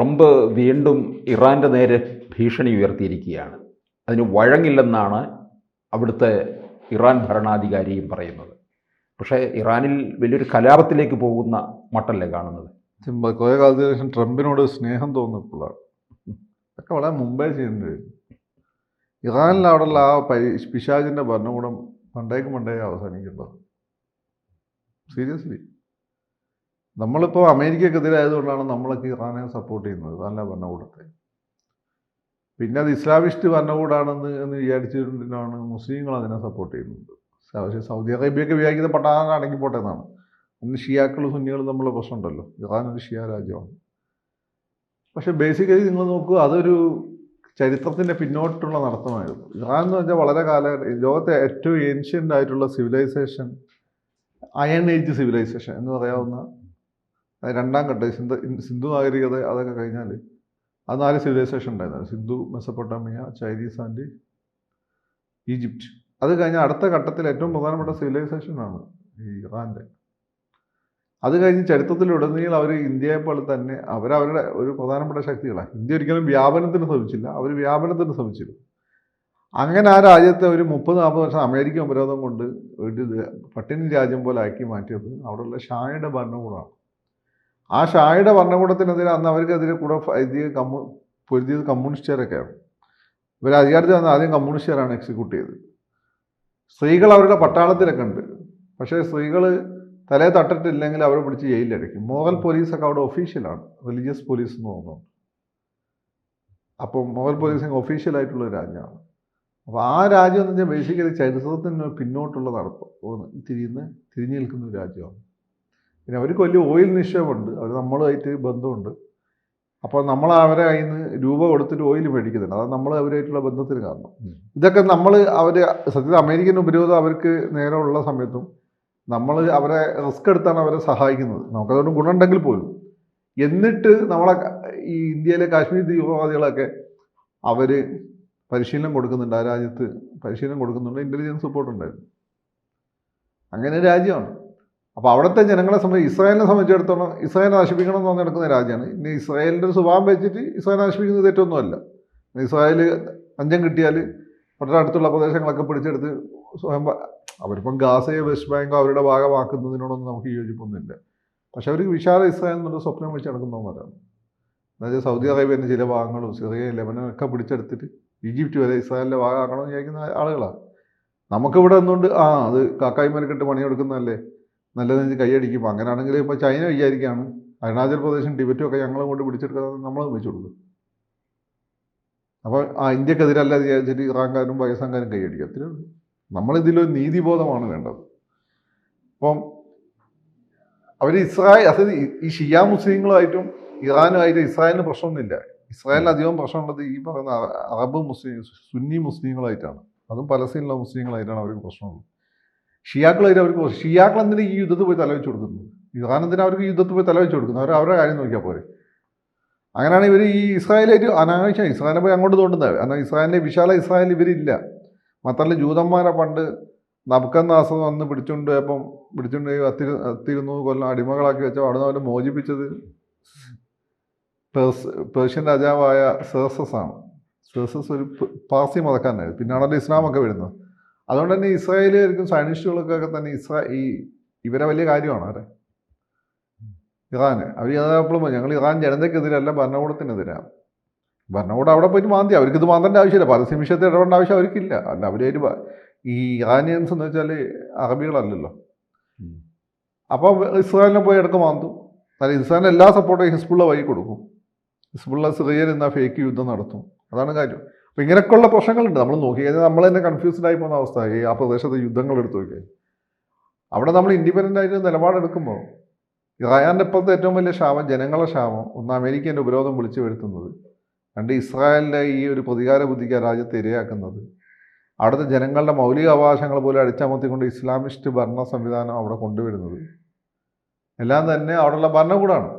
Trump വീണ്ടും ഇറാൻ്റെ നേരെ ഭീഷണി ഉയർത്തിയിരിക്കുകയാണ്. അതിന് വഴങ്ങില്ലെന്നാണ് അവിടുത്തെ ഇറാൻ ഭരണാധികാരിയും പറയുന്നത്. പക്ഷേ ഇറാനിൽ വലിയൊരു കലാപത്തിലേക്ക് പോകുന്ന മട്ടല്ലേ കാണുന്നത്. കുറേ കാലത്തിന് ശേഷം ട്രംപിനോട് സ്നേഹം തോന്നിയപ്പോഴാണ്. അതൊക്കെ വളരെ മുമ്പേ ചെയ്യേണ്ടത്. ഇറാനിൽ അവിടെയുള്ള ആ പിശാചിൻ്റെ ഭരണകൂടം പണ്ടേ അവസാനിക്കേണ്ടത്. സീരിയസ്ലി. നമ്മളിപ്പോൾ അമേരിക്കക്കെതിരായതുകൊണ്ടാണ് നമ്മളൊക്കെ ഇറാനെ സപ്പോർട്ട് ചെയ്യുന്നത്, ഇറാനിലെ ഭരണകൂടത്തെ. പിന്നെ അത് ഇസ്ലാമിസ്റ്റ് ഭരണകൂടമാണെന്ന് വിചാരിച്ചിട്ടാണ് മുസ്ലിങ്ങൾ അതിനെ സപ്പോർട്ട് ചെയ്യുന്നത്. പക്ഷേ സൗദി അറേബ്യയൊക്കെ വിചാരിക്കുന്ന പട്ടാളം അടങ്ങിപ്പോട്ടെ എന്നാണ്. അന്ന് ഷിയാക്കളും സുന്നികളും തമ്മിലുള്ള പ്രശ്നമുണ്ടല്ലോ. ഇറാൻ ഒരു ഷിയ രാജ്യമാണ്. പക്ഷേ ബേസിക്കലി നിങ്ങൾ നോക്കൂ, അതൊരു ചരിത്രത്തിൻ്റെ പിന്നോട്ടുള്ള നടത്തമായിരുന്നു. ഇറാൻ എന്ന് വെച്ചാൽ വളരെ ലോകത്തെ ഏറ്റവും ഏൻഷ്യൻ്റ് ആയിട്ടുള്ള സിവിലൈസേഷൻ, അയൺ ഏജ് സിവിലൈസേഷൻ എന്ന് പറയാവുന്ന രണ്ടാം ഘട്ടം സിന്ധു നാഗരികത അതൊക്കെ കഴിഞ്ഞാൽ അത് 4 സിവിലൈസേഷൻ ഉണ്ടായിരുന്നു. Sindhu, Mesopotamia, Chinese and Egypt. അത് കഴിഞ്ഞാൽ അടുത്ത ഘട്ടത്തിൽ ഏറ്റവും പ്രധാനപ്പെട്ട സിവിലൈസേഷനാണ് ഈ ഇറാൻ്റെ. അത് കഴിഞ്ഞ് ചരിത്രത്തിലുടനീളം അവർ ഇന്ത്യയെ പോലെ തന്നെ അവരവരുടെ ഒരു പ്രധാനപ്പെട്ട ശക്തികളാണ്. ഇന്ത്യ ഒരിക്കലും വ്യാപനത്തിന് ശ്രമിച്ചില്ല, അവർ വ്യാപനത്തിന് ശ്രമിച്ചിരുന്നു. അങ്ങനെ ആ രാജ്യത്തെ ഒരു 30-40 വർഷം അമേരിക്കൻ ഉപരോധം കൊണ്ട് ഒരു പട്ടിണി രാജ്യം പോലെ ആക്കി മാറ്റിയത് അവിടെയുള്ള ഷായുടെ ഭരണകൂടമാണ്. ആ ഷായുടെ ഭരണകൂടത്തിനെതിരെ അന്ന് അവർക്കെതിരെ കൂടെ പൊരുതിയത് കമ്മ്യൂണിസ്റ്റുകാരൊക്കെയാണ്. ഇവർ അധികാരത്തിൽ വന്ന് ആദ്യം കമ്മ്യൂണിസ്റ്റുകാരാണ് എക്സിക്യൂട്ട് ചെയ്തത്. സ്ത്രീകൾ അവരുടെ പട്ടാളത്തിലൊക്കെ ഉണ്ട്. പക്ഷേ സ്ത്രീകൾ തലയെ തട്ടിട്ടില്ലെങ്കിൽ അവരെ പിടിച്ച് ജയിലിലടയ്ക്കും. മോറൽ പോലീസൊക്കെ അവിടെ ഒഫീഷ്യലാണ്, റിലീജിയസ് പോലീസ് എന്ന് പറയുന്നുണ്ട്. അപ്പം മോറൽ പോലീസിങ് ഒഫീഷ്യലായിട്ടുള്ള രാജ്യമാണ്. അപ്പോൾ ആ രാജ്യം എന്ന് വെച്ചാൽ ബേസിക്കലി ചരിത്രത്തിന് പിന്നോട്ടുള്ള തിരിഞ്ഞു നിൽക്കുന്ന ഒരു രാജ്യമാണ്. പിന്നെ അവർക്ക് വലിയ ഓയിൽ നിക്ഷേപമുണ്ട്, അവർ നമ്മളുമായിട്ട് ബന്ധമുണ്ട്. അപ്പോൾ നമ്മൾ അവരെ കയ്യിൽ നിന്ന് രൂപ കൊടുത്തിട്ട് ഓയിൽ മേടിക്കുന്നുണ്ട്. അത് നമ്മൾ അവരായിട്ടുള്ള ബന്ധത്തിന് കാരണം. ഇതൊക്കെ സത്യത്തിൽ അമേരിക്കൻ ഉപരോധം അവർക്ക് നേരെ ഉള്ള സമയത്തും നമ്മൾ അവരെ റിസ്ക് എടുത്താണ് അവരെ സഹായിക്കുന്നത്. നമുക്കതുകൊണ്ട് ഗുണമുണ്ടെങ്കിൽ പോലും. എന്നിട്ട് നമ്മളെ ഈ ഇന്ത്യയിലെ കാശ്മീർ തീവ്രവാദികളൊക്കെ അവർ പരിശീലനം കൊടുക്കുന്നുണ്ട്. ആ രാജ്യത്ത് പരിശീലനം കൊടുക്കുന്നുണ്ട്. ഇൻ്റലിജൻസ് സപ്പോർട്ട് ഉണ്ടായിരുന്നു. അങ്ങനെ രാജ്യമാണ്. അപ്പോൾ അവിടുത്തെ ജനങ്ങളെ ഇസ്രായേലിനെ സംബന്ധിച്ചിടത്തോളം ഇസ്രായേലിനെ നശിപ്പിക്കണം എന്ന് പറഞ്ഞ് നടക്കുന്ന രാജ്യമാണ്. ഇനി ഇസ്രായേലിൻ്റെ ഒരു സ്വഭാവം വെച്ചിട്ട് ഇസ്രായേലിനെ നശിപ്പിക്കുന്നത് തെറ്റൊന്നുമല്ല. ഇസ്രായേൽ അഞ്ചം കിട്ടിയാൽ വളരെ അടുത്തുള്ള പ്രദേശങ്ങളൊക്കെ പിടിച്ചെടുത്ത് സ്വയം അവരിപ്പം ഗാസയോ വെസ്റ്റ് ബാങ്കോ അവരുടെ ഭാഗമാക്കുന്നതിനോടൊന്നും നമുക്ക് യോജിപ്പൊന്നുമില്ല. പക്ഷെ അവർക്ക് വിശാല ഇസ്രായേൽ എന്നുള്ള സ്വപ്നം വെച്ച് നടക്കുന്നവന്മാരാണ്. അതായത് സൗദി അറേബ്യൻ്റെ ചില ഭാഗങ്ങളും സിറിയ, ലെബനനൊക്കെ പിടിച്ചെടുത്തിട്ട് ഈജിപ്റ്റ് വരെ ഇസ്രായേലിൻ്റെ ഭാഗമാക്കണമെന്ന് വിചാരിക്കുന്ന ആളുകളാണ്. നമുക്കിവിടെ നിന്നുകൊണ്ട് അത് കാക്കായ്മരക്കിട്ട് പണിയെടുക്കുന്നതല്ലേ നല്ലതെന്ന് കൈയടിക്കും. അങ്ങനെയാണെങ്കിൽ ഇപ്പോൾ ചൈന വിചാരിക്കുകയാണ് അരുണാചൽ പ്രദേശും ടിബറ്റും ഒക്കെ ഞങ്ങളെ കൊണ്ട് പിടിച്ചെടുക്കാതെ നമ്മൾ വെച്ചു കൊടുക്കും. അപ്പോൾ ഇന്ത്യക്കെതിരല്ല വിചാരിച്ചിട്ട് ഇറാൻകാരും പാകിസ്ഥാൻകാരും കൈയടിക്കും. അത്രേ ഉള്ളൂ. നമ്മളിതിലൊരു നീതിബോധമാണ് വേണ്ടത്. അപ്പം അവർ അതായത് ഈ ഷിയ മുസ്ലിങ്ങളുമായിട്ടും ഇറാനുമായിട്ടും ഇസ്രായേലിന് പ്രശ്നമൊന്നുമില്ല. ഇസ്രായേലിന് അധികം പ്രശ്നമുള്ളത് ഈ പറയുന്ന അറബ് സുന്നി മുസ്ലിങ്ങളായിട്ടാണ്. അതും പലസ്തീനിലുള്ള മുസ്ലിങ്ങളായിട്ടാണ് അവർക്ക് പ്രശ്നമുള്ളത്. ഷിയാക്കളായിട്ട് അവർക്ക് ഷിയാക്കൾ എന്തിനാണ് ഈ യുദ്ധത്തിൽ പോയി തലവെച്ച് കൊടുക്കുന്നത്? ഇറാൻ എന്തിനാണ് അവർക്ക് യുദ്ധത്തിൽ പോയി തലവെച്ച് കൊടുക്കുന്നത്? അവരുടെ കാര്യം നോക്കിയാൽ പോരെ. അങ്ങനെയാണ് ഇവർ ഈ ഇസ്രായേലായിട്ട് അനാവശ്യം ഇസ്രായേലിനെ പോയി അങ്ങോട്ട് തോണ്ടുന്നത്. കാരണം ഇസ്രായേലിൻ്റെ വിശാല ഇസ്രായേൽ ഇവരില്ല. മാത്രമല്ല ജൂതന്മാരെ പണ്ട് നബുക്കദ്നേസർ വന്ന് പിടിച്ചുകൊണ്ട് 100 കൊല്ലം അടിമകളാക്കി വെച്ചാൽ അവിടെ നിന്ന് അവരെ മോചിപ്പിച്ചത് പേർഷ്യൻ രാജാവായ സെർസസ് ആണ്. സെർസസ് ഒരു പാർസി മതക്കാരനായിരുന്നു. പിന്നാണല്ലോ ഇസ്ലാമൊക്കെ വരുന്നത്. അതുകൊണ്ട് തന്നെ ഇസ്രായേലുകാർക്കും സയനിസ്റ്റുകൾക്കൊക്കെ തന്നെ ഇവരെ വലിയ കാര്യമാണ് അവരെ ഇറാന്. അവർ എപ്പോഴും ഞങ്ങൾ ഇറാൻ ജനതയ്ക്കെതിരല്ല, ഭരണകൂടത്തിനെതിരാണ്. ഭരണകൂടം അവിടെ പോയിട്ട് മാന്തി. അവർക്കിത് മാന്തേണ്ട ആവശ്യമില്ല. പലസ്തീൻ വിഷയത്തിൽ ഇടപെടേണ്ട ആവശ്യം അവർക്കില്ല. അല്ല, അവരൊരു ഈ ഇറാനിയൻസ് എന്ന് വെച്ചാൽ അറബികളല്ലല്ലോ. അപ്പോൾ ഇസ്രായേലിനെ പോയി ഇടക്ക് മാന്തും. അതായത് ഇസ്രായേലിന് എല്ലാ സപ്പോർട്ടും ഹിസ്ബുള്ള വഴി കൊടുക്കും. ഹിസ്ബുള്ള സിറിയയിൽ നിന്നാ ഫേക്ക് യുദ്ധം നടത്തും. അതാണ് കാര്യം. അപ്പോൾ ഇങ്ങനെയൊക്കെയുള്ള പ്രശ്നങ്ങളുണ്ട്. നമ്മൾ നോക്കി കഴിഞ്ഞാൽ നമ്മൾ തന്നെ കൺഫ്യൂസ്ഡ് ആയി പോകുന്ന അവസ്ഥ. ആ പ്രദേശത്തെ യുദ്ധങ്ങൾ എടുത്തു നോക്കിയാൽ അവിടെ നമ്മൾ ഇൻഡിപെൻഡൻ്റ് ആയിട്ട് നിലപാടെടുക്കുമ്പോൾ ഇറാൻ്റെ ഇപ്പോഴത്തെ ഏറ്റവും വലിയ ക്ഷാമം ജനങ്ങളെ ക്ഷാമം. ഒന്ന് അമേരിക്കൻ്റെ ഉപരോധം വിളിച്ചു വരുത്തുന്നത്, 2 ഇസ്രായേലിൻ്റെ ഈ ഒരു പ്രതികാര ബുദ്ധിക്ക് രാജ്യത്തെ ഇരയാക്കുന്നത്, അവിടുത്തെ ജനങ്ങളുടെ മൗലിക അവകാശങ്ങൾ പോലും അടിച്ചമർത്തിക്കൊണ്ട് ഇസ്ലാമിസ്റ്റ് ഭരണ സംവിധാനം അവിടെ കൊണ്ടുവരുന്നത് എല്ലാം തന്നെ അവിടെയുള്ള ഭരണകൂടമാണ്.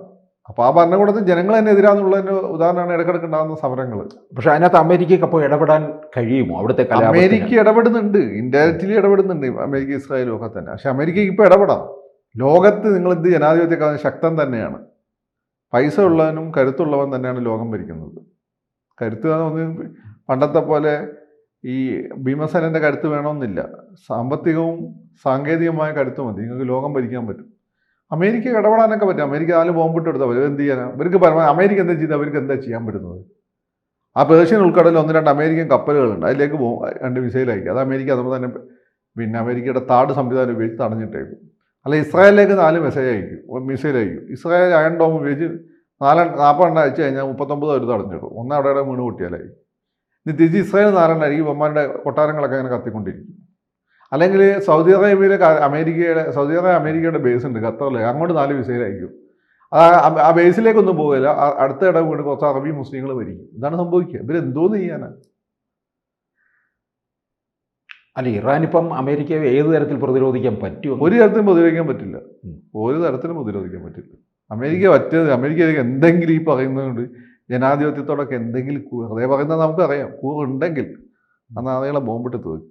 അപ്പോൾ ആ ഭരണകൂടത്തിൽ ജനങ്ങൾ തന്നെ എതിരാന്നുള്ളതിന് ഉദാഹരണമാണ് ഇടയ്ക്കിടയ്ക്ക് ഉണ്ടാകുന്ന സമരങ്ങൾ. പക്ഷെ അതിനകത്ത് അമേരിക്കയ്ക്ക് അപ്പോൾ ഇടപെടാൻ കഴിയുമോ? അവിടുത്തെ അമേരിക്ക ഇടപെടുന്നുണ്ട്, ഇൻഡയറക്റ്റ്ലി ഇടപെടുന്നുണ്ട് അമേരിക്ക ഇസ്രായേലും ഒക്കെ തന്നെ. പക്ഷെ അമേരിക്കയ്ക്ക് ഇപ്പോൾ ഇടപെടാം. ലോകത്ത് നിങ്ങളെന്ത് ജനാധിപത്യക്കാലം ശക്തം തന്നെയാണ്. പൈസ ഉള്ളവനും കരുത്തുള്ളവൻ തന്നെയാണ് ലോകം ഭരിക്കുന്നത്. കരുത്ത് ഒന്നും പണ്ടത്തെ പോലെ ഈ ഭീമസേനൻ്റെ കരുത്ത് വേണമെന്നില്ല. സാമ്പത്തികവും സാങ്കേതികമായ കരുത്ത് മതി, നിങ്ങൾക്ക് ലോകം ഭരിക്കാൻ പറ്റും. അമേരിക്ക ഇടപെടാനൊക്കെ പറ്റും. അമേരിക്ക 4 ബോംബിട്ട് എടുത്താൽ അവർ എന്ത് ചെയ്യാനാണ്? ഇവർക്ക് പരമാവധി അമേരിക്ക എന്താ ചെയ്താൽ അവർക്ക് എന്താ ചെയ്യാൻ പറ്റുന്നത്? ആ പേർഷ്യൻ ഉൾക്കടലിൽ 1-2 അമേരിക്കൻ കപ്പലുകളുണ്ട്, അതിലേക്ക് 2 മിസൈൽ അയക്കുക. അത് അമേരിക്ക അതുമ്പോൾ തന്നെ പിന്നെ അമേരിക്കയുടെ താട് സംവിധാനം ഉപയോഗിച്ച് തടഞ്ഞിട്ടേക്കും. അല്ല ഇസ്രായേലിലേക്ക് 4 മിസൈൽ അയക്കും. ഇസ്രായേൽ അയൺ ഡോം ഉപയോഗിച്ച് 40 അയച്ചു കഴിഞ്ഞാൽ 39 അവർ തടഞ്ഞിടും. ഒന്ന് അവിടെ വീണ് പൊട്ടിയാലായി. ഇനി തിരിച്ച് ഇസ്രായേൽ 4 ഈ ബൊമ്മാരുടെ കൊട്ടാരങ്ങളൊക്കെ അങ്ങനെ കത്തിക്കൊണ്ടിരിക്കും. അല്ലെങ്കിൽ സൗദി അറേബ്യയിലെ അമേരിക്കയുടെ ബേസ് ഉണ്ട് ഖത്തറിൽ, അങ്ങോട്ട് 4 മിസൈൽ അയക്കും. ആ ബേസിലേക്കൊന്നും പോകില്ല, അടുത്ത ഇടം വീണ് കുറച്ച് അറബി മുസ്ലിങ്ങൾ ഭരിക്കും. ഇതാണ് സംഭവിക്കുക. ഇവരെന്തോന്ന് ചെയ്യാനാണ്? അല്ല, ഇറാനിപ്പം അമേരിക്കയെ ഏത് തരത്തിൽ പ്രതിരോധിക്കാൻ പറ്റുമോ? ഒരു തരത്തിലും പ്രതിരോധിക്കാൻ പറ്റില്ല. ഒരു തരത്തിലും പ്രതിരോധിക്കാൻ പറ്റില്ല. അമേരിക്ക എന്തെങ്കിലും ഈ പറയുന്നതുകൊണ്ട് ജനാധിപത്യത്തോടൊക്കെ എന്തെങ്കിലും അതേ പറയുന്നത് നമുക്കറിയാം. കൂറുണ്ടെങ്കിൽ അന്ന് ആളുകളെ ബോംബിട്ട് തീർക്കും.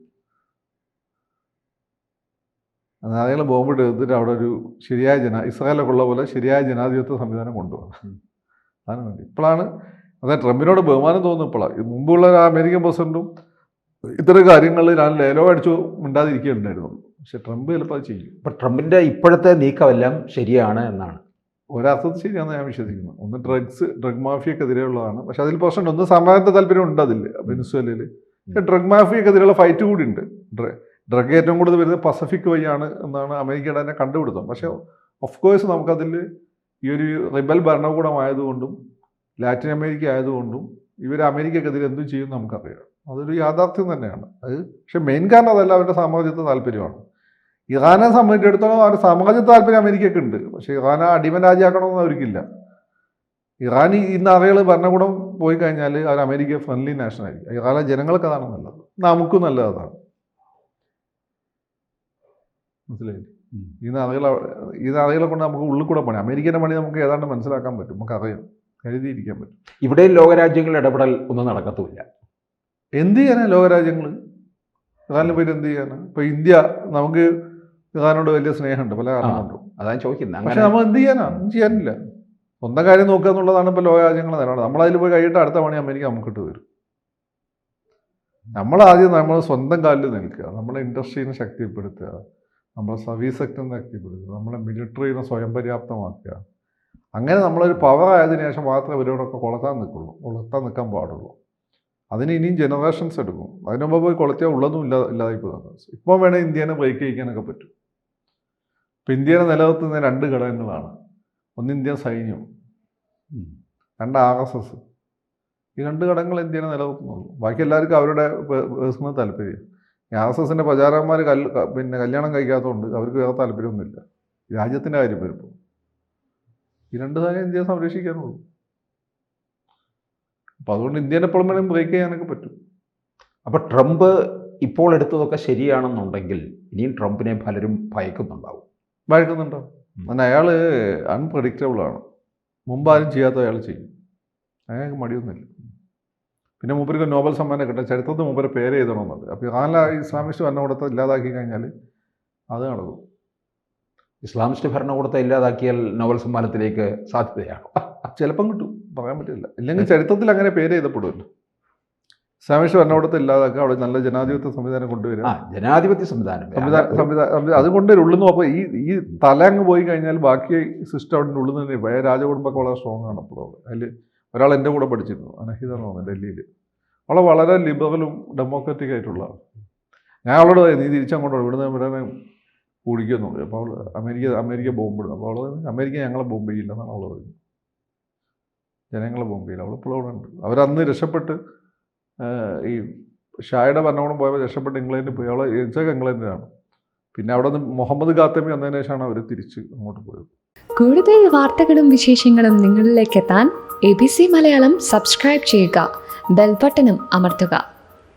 ആളുകളെ ബോംബിട്ട് തീർത്തിട്ട് അവിടെ ഒരു ശരിയായ ഇസ്രായേലൊക്കെ ഉള്ള പോലെ ശരിയായ ജനാധിപത്യ സംവിധാനം കൊണ്ടുപോകണം. അതാണ് വേണ്ടി. ഇപ്പോഴാണ് ട്രംപിനോട് ബഹുമാനം തോന്നുന്നു. ഇപ്പോഴാണ്. മുമ്പുള്ള അമേരിക്കൻ പ്രസിഡന്റും ഇത്തരം കാര്യങ്ങളിൽ ഞാൻ ലേലോ അടിച്ചു മിണ്ടാതിരിക്കുകയുണ്ടായിരുന്നു. പക്ഷെ ട്രംപ് ചിലപ്പോൾ അത് ചെയ്യും. ഇപ്പം ട്രംപിൻ്റെ ഇപ്പോഴത്തെ നീക്കമെല്ലാം ശരിയാണ് എന്നാണ് ഒരർത്ഥത്തിൽ ശരിയാണെന്ന് ഞാൻ വിശ്വസിക്കുന്നു. ഒന്ന് ഡ്രഗ് മാഫിയക്കെതിരെയുള്ളതാണ്. പക്ഷെ അതിൽ പ്രശ്നമുണ്ട്. ഒന്ന് സമാനത്തെ താല്പര്യം ഉണ്ട് അതിൽ വെനിസ്വേലയിൽ. പക്ഷേ ഡ്രഗ് മാഫിയക്കെതിരെയുള്ള ഫൈറ്റ് കൂടി ഉണ്ട്. ഡ്രഗ് ഏറ്റവും കൂടുതൽ വരുന്നത് പസഫിക് വഴിയാണ് എന്നാണ് അമേരിക്കയുടെ തന്നെ കണ്ടുപിടുത്തം. പക്ഷേ ഓഫ് കോഴ്സ് നമുക്കതിൽ ഈ ഒരു റിബൽ ഭരണകൂടമായതുകൊണ്ടും ലാറ്റിൻ അമേരിക്ക ആയതുകൊണ്ടും ഇവർ അമേരിക്കക്കെതിരെ എന്തും ചെയ്യുമെന്ന് നമുക്കറിയാം. അതൊരു യാഥാർത്ഥ്യം തന്നെയാണ് അത്. പക്ഷേ മെയിൻ കാരണം അതല്ല, അവരുടെ സാമ്രാജ്യത്വ താല്പര്യമാണ്. ഇറാനെ സംബന്ധിച്ചിടത്തോളം അവരുടെ സാമ്രാജ്യ താല്പര്യം അമേരിക്കയ്ക്ക് ഉണ്ട്. പക്ഷേ ഇറാനെ അടിമ രാജ്യമാക്കണമെന്ന് അവർക്കില്ല. ഇറാൻ ഇന്ന് അറികൾ ഭരണകൂടം പോയി കഴിഞ്ഞാൽ അവർ അമേരിക്ക ഫ്രണ്ട്ലി നാഷനായിരിക്കും. ഇറാനിലെ ജനങ്ങൾക്ക് അതാണ് നല്ലത്, നമുക്കും നല്ലത് അതാണ്. മനസ്സിലായില്ലേ? ഈ നാളുകളെ കൊണ്ട് നമുക്ക് ഉള്ളിൽ കൂടെ പണി, അമേരിക്കൻ്റെ പണി നമുക്ക് ഏതാണ്ട് മനസ്സിലാക്കാൻ പറ്റും, നമുക്കറിയാം, എഴുതിയിരിക്കാൻ പറ്റും. ഇവിടെയും ലോകരാജ്യങ്ങളുടെ ഇടപെടൽ ഒന്നും നടക്കത്തുമില്ല. എന്ത് ചെയ്യാനാണ് ലോകരാജ്യങ്ങൾ? ഇറാനിൽ പോയിട്ട് എന്ത് ചെയ്യാനാണ്? ഇപ്പോൾ ഇന്ത്യ, നമുക്ക് ഇറാനോട് വലിയ സ്നേഹമുണ്ട് പല കാരണം കൊണ്ടും. അതാണ് ചോദിക്കുന്നത്. പക്ഷെ നമ്മൾ എന്ത് ചെയ്യാനാ? ഒന്നും ചെയ്യാനില്ല. സ്വന്തം കാര്യം നോക്കുക എന്നുള്ളതാണ് ഇപ്പോൾ ലോകരാജ്യങ്ങളെ നിലപാട്. നമ്മളതിൽ പോയി കഴിയിട്ട് അടുത്ത പണി അമേരിക്ക നമുക്കിട്ട് തരും. നമ്മൾ സ്വന്തം കാലിൽ നിൽക്കുക, നമ്മളെ ഇൻഡസ്ട്രീനെ ശക്തിപ്പെടുത്തുക, നമ്മളെ സർവീസ് സെക്ടറിനെ ശക്തിപ്പെടുത്തുക, നമ്മളെ മിലിറ്ററിനെ സ്വയം പര്യാപ്തമാക്കുക. അങ്ങനെ നമ്മളൊരു പവർ ആയതിനു ശേഷം മാത്രമേ ഇവരോടൊക്കെ കൊളത്താൻ നിൽക്കാൻ പാടുള്ളൂ. അതിന് ഇനിയും ജനറേഷൻസ് എടുക്കും. അതിന് മുമ്പ് പോയി കൊളത്തിയാൽ ഉള്ളതും ഇല്ലാതായി പോകുന്നത്. ഇപ്പോൾ വേണേൽ ഇന്ത്യനെ ബ്രേക്ക് ചെയ്യിക്കാനൊക്കെ പറ്റും. ഇപ്പം ഇന്ത്യനെ നിലനിർത്തുന്ന 2 ഘടകങ്ങളാണ്. ഒന്ന് ഇന്ത്യൻ സൈന്യം, 2 RSS. ഈ 2 ഘടകങ്ങൾ ഇന്ത്യനെ നിലനിർത്തുന്നുള്ളൂ. ബാക്കി എല്ലാവർക്കും അവരുടെ പേഴ്സണൽ താല്പര്യം. ഈ RSSൻ്റെ പ്രചാരകന്മാർ കല്യാണം കഴിക്കാത്തതുകൊണ്ട് അവർക്ക് വേറെ താല്പര്യമൊന്നുമില്ല. രാജ്യത്തിൻ്റെ കാര്യം വരുമ്പോൾ ഈ 2 കാര്യം ഇന്ത്യയെ സംരക്ഷിക്കാനുള്ളൂ. അപ്പോൾ അതുകൊണ്ട് ഇന്ത്യനെ എപ്പോഴും വേണമെങ്കിൽ ബ്രേക്ക് ചെയ്യാനൊക്കെ പറ്റും. അപ്പോൾ ട്രംപ് ഇപ്പോൾ എടുത്തതൊക്കെ ശരിയാണെന്നുണ്ടെങ്കിൽ ഇനിയും ട്രംപിനെ പലരും ഭയക്കുന്നുണ്ടാവും. അങ്ങനെ അയാൾ അൺപ്രഡിക്റ്റബിളാണ്. മുമ്പ് ആരും ചെയ്യാത്ത അയാൾ ചെയ്യും. അയാൾക്ക് മടിയൊന്നുമില്ല. പിന്നെ മൂപ്പർക്ക് നോബൽ സമ്മാനം കിട്ടും. ചരിത്രത്തിൽ മൂപ്പരെ പേര് എഴുതണമെന്നുണ്ട്. അപ്പോൾ ഇസ്ലാമിസ്റ്റ് ഭരണകൂടത്തെ ഇല്ലാതാക്കി കഴിഞ്ഞാൽ അത് നടക്കും. ഇസ്ലാമിസ്റ്റ് ഭരണകൂടത്തെ ഇല്ലാതാക്കിയാൽ നോബൽ സമ്മാനത്തിലേക്ക് സാധ്യതയാണ്. ചിലപ്പം കിട്ടും, പറയാൻ പറ്റില്ല. ഇല്ലെങ്കിൽ ചരിത്രത്തിൽ അങ്ങനെ പേര് എഴുതപ്പെടുമല്ലോ. ഇസ്ലാമിസ്റ്റ് ഭരണകൂടത്തെ ഇല്ലാതാക്കുക, അവിടെ നല്ല ജനാധിപത്യ സംവിധാനം കൊണ്ടുവരിക. ജനാധിപത്യ സംവിധാനം അതുകൊണ്ട് ഉള്ളിൽ നിന്ന് അപ്പോൾ ഈ തല അങ്ങ് പോയി കഴിഞ്ഞാൽ ബാക്കി സിസ്റ്റം അവിടെ ഉള്ളിൽ തന്നെ. പഴയ രാജകുടുംബമൊക്കെ വളരെ സ്ട്രോങ് ആണ്. അപ്പോൾ അതിൽ ഒരാൾ എൻ്റെ കൂടെ പഠിച്ചിരുന്നു, അനഹിതാണ് ഡൽഹിയിൽ. അവളെ വളരെ ലിബറലും ഡെമോക്രാറ്റിക് ആയിട്ടുള്ള. ഞാൻ അവളോട് നീ തിരിച്ചങ്ങോട്ടോ ഇവിടെ കുടിക്കുന്നു. അപ്പോൾ അവൾ അമേരിക്ക ബോംബിടുന്നു. അപ്പോൾ അവൾ അമേരിക്ക ഞങ്ങളെ ബോംബ് ചെയ്യില്ലെന്നാണ് അവൾ പറയുന്നത്. ജനങ്ങളെ ബോംബ് ചെയ്യില്ല. അവളിപ്പോഴും അവിടെ ഉണ്ട്. അവരന്ന് രക്ഷപ്പെട്ട് ഈ ഷായുടെ ഭരണകൂടം പോയപ്പോൾ രക്ഷപ്പെട്ട് ഇംഗ്ലണ്ടിൽ പോയി. അവളെ ജനിച്ചൊക്കെ ഇംഗ്ലണ്ടിലാണ്. പിന്നെ അവിടെ നിന്ന് മുഹമ്മദ് ഖാത്തമി വന്നതിന് ശേഷമാണ് അവർ തിരിച്ച് അങ്ങോട്ട് പോയത്. കൂടുതൽ വാർത്തകളും വിശേഷങ്ങളും നിങ്ങളിലേക്ക് എത്താൻ ABC മലയാളം സബ്സ്ക്രൈബ് ചെയ്യുക, ബെൽ ബട്ടണും അമർത്തുക.